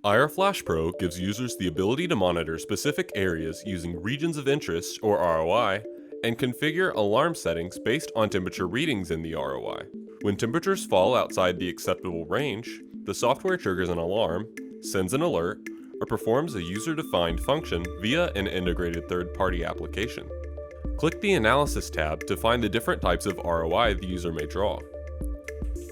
IR Flash Pro gives users the ability to monitor specific areas using regions of interest, or ROI, and configure alarm settings based on temperature readings in the ROI. When temperatures fall outside the acceptable range, the software triggers an alarm, sends an alert, or performs a user-defined function via an integrated third-party application. Click the Analysis tab to find the different types of ROI the user may draw.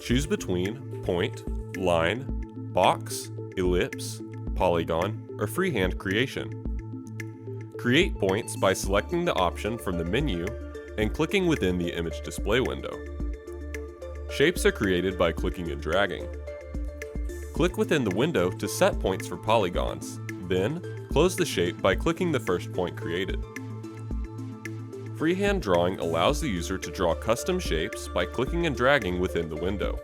Choose between point, line, box, ellipse, polygon, or freehand creation. Create points by selecting the option from the menu and clicking within the image display window. Shapes are created by clicking and dragging. Click within the window to set points for polygons, then close the shape by clicking the first point created. Freehand drawing allows the user to draw custom shapes by clicking and dragging within the window.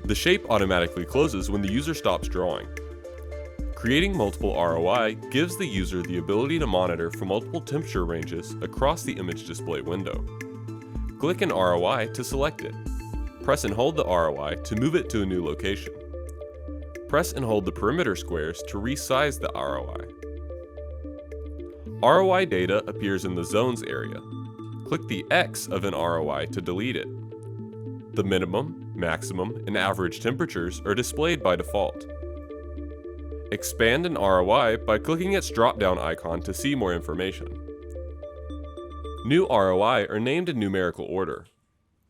The shape automatically closes when the user stops drawing. Creating multiple ROI gives the user the ability to monitor for multiple temperature ranges across the image display window. Click an ROI to select it. Press and hold the ROI to move it to a new location. Press and hold the perimeter squares to resize the ROI. ROI data appears in the Zones area. Click the X of an ROI to delete it. The minimum, maximum, and average temperatures are displayed by default. Expand an ROI by clicking its drop-down icon to see more information. New ROI are named in numerical order.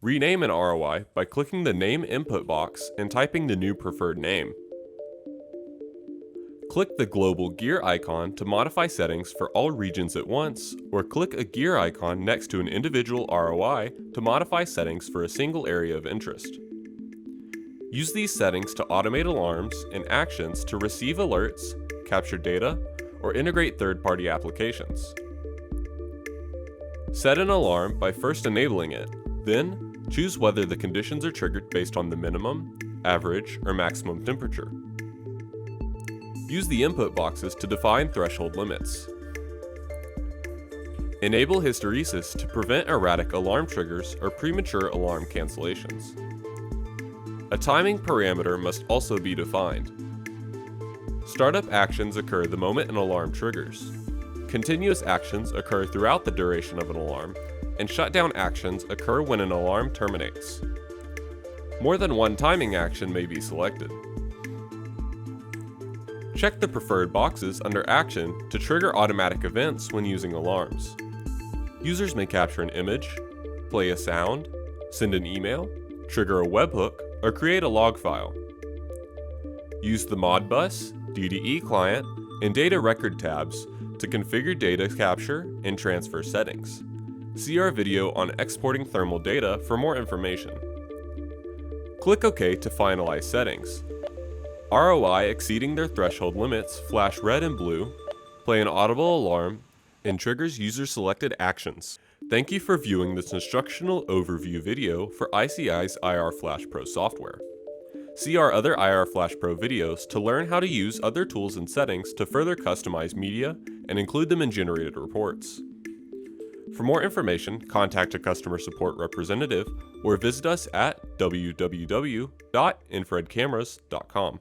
Rename an ROI by clicking the Name input box and typing the new preferred name. Click the global gear icon to modify settings for all regions at once, or click a gear icon next to an individual ROI to modify settings for a single area of interest. Use these settings to automate alarms and actions to receive alerts, capture data, or integrate third-party applications. Set an alarm by first enabling it, then choose whether the conditions are triggered based on the minimum, average, or maximum temperature. Use the input boxes to define threshold limits. Enable hysteresis to prevent erratic alarm triggers or premature alarm cancellations. A timing parameter must also be defined. Startup actions occur the moment an alarm triggers. Continuous actions occur throughout the duration of an alarm, and shutdown actions occur when an alarm terminates. More than one timing action may be selected. Check the preferred boxes under Action to trigger automatic events when using alarms. Users may capture an image, play a sound, send an email, trigger a webhook, or create a log file. Use the Modbus, DDE client, and Data Record tabs to configure data capture and transfer settings. See our video on exporting thermal data for more information. Click OK to finalize settings. ROI exceeding their threshold limits flash red and blue, play an audible alarm, and triggers user-selected actions. Thank you for viewing this instructional overview video for ICI's IR Flash Pro software. See our other IR Flash Pro videos to learn how to use other tools and settings to further customize media and include them in generated reports. For more information, contact a customer support representative or visit us at www.infraredcameras.com.